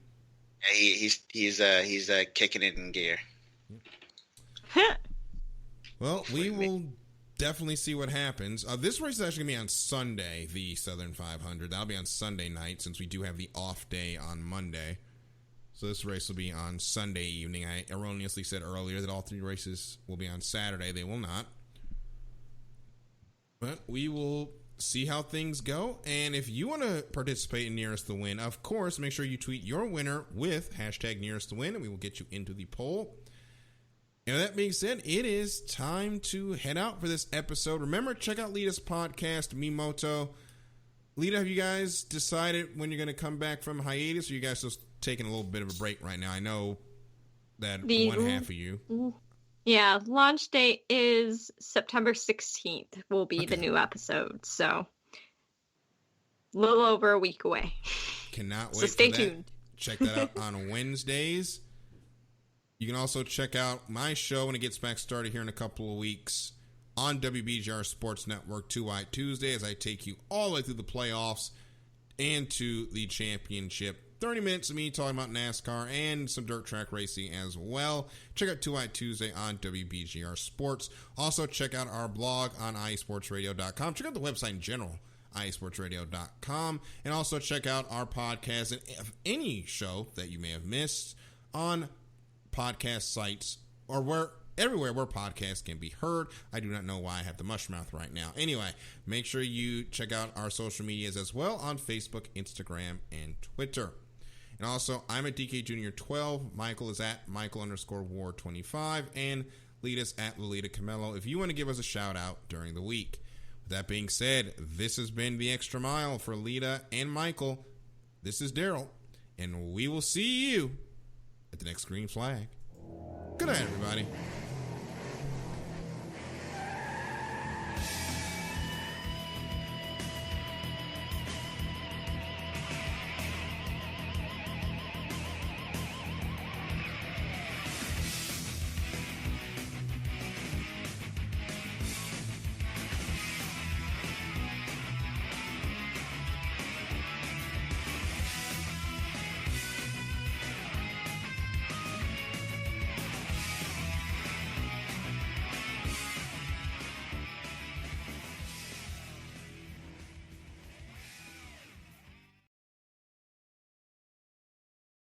Yeah, he's kicking it in gear. Well, we will definitely see what happens. This race is actually going to be on Sunday, the Southern 500. That'll be on Sunday night since we do have the off day on Monday. So this race will be on Sunday evening. I erroneously said earlier that all three races will be on Saturday. They will not. But we will see how things go. And if you want to participate in Nearest the Win, of course, make sure you tweet your winner with hashtag Nearest the Win, and we will get you into the poll. And with that being said, it is time to head out for this episode. Remember, check out Lita's podcast, Mimoto. Lita, have you guys decided when you're going to come back from hiatus, or are you guys just taking a little bit of a break right now? I know that one half of you. Yeah, launch date is September 16th will be the new episode. So a little over a week away. Cannot wait. So stay tuned. Check that out on Wednesdays. You can also check out my show when it gets back started here in a couple of weeks on WBGR Sports Network, 2 White Tuesday, as I take you all the way through the playoffs and to the championship. 30 minutes of me talking about NASCAR and some dirt track racing as well. Check out 2 White Tuesday on WBGR Sports. Also, check out our blog on iSportsRadio.com. Check out the website in general, iSportsRadio.com. And also check out our podcast and any show that you may have missed on podcast sites or everywhere where podcasts can be heard. I do not know why I have the mush mouth right now. Anyway, make sure you check out our social medias as well on Facebook, Instagram, and Twitter. And also, I'm at DK Junior 12. Michael is at Michael_War25. And Lita's at Lolita Camello if you want to give us a shout out during the week. With that being said, this has been The Extra Mile for Lita and Michael. This is Daryl, and we will see you at the next green flag. Good night, everybody.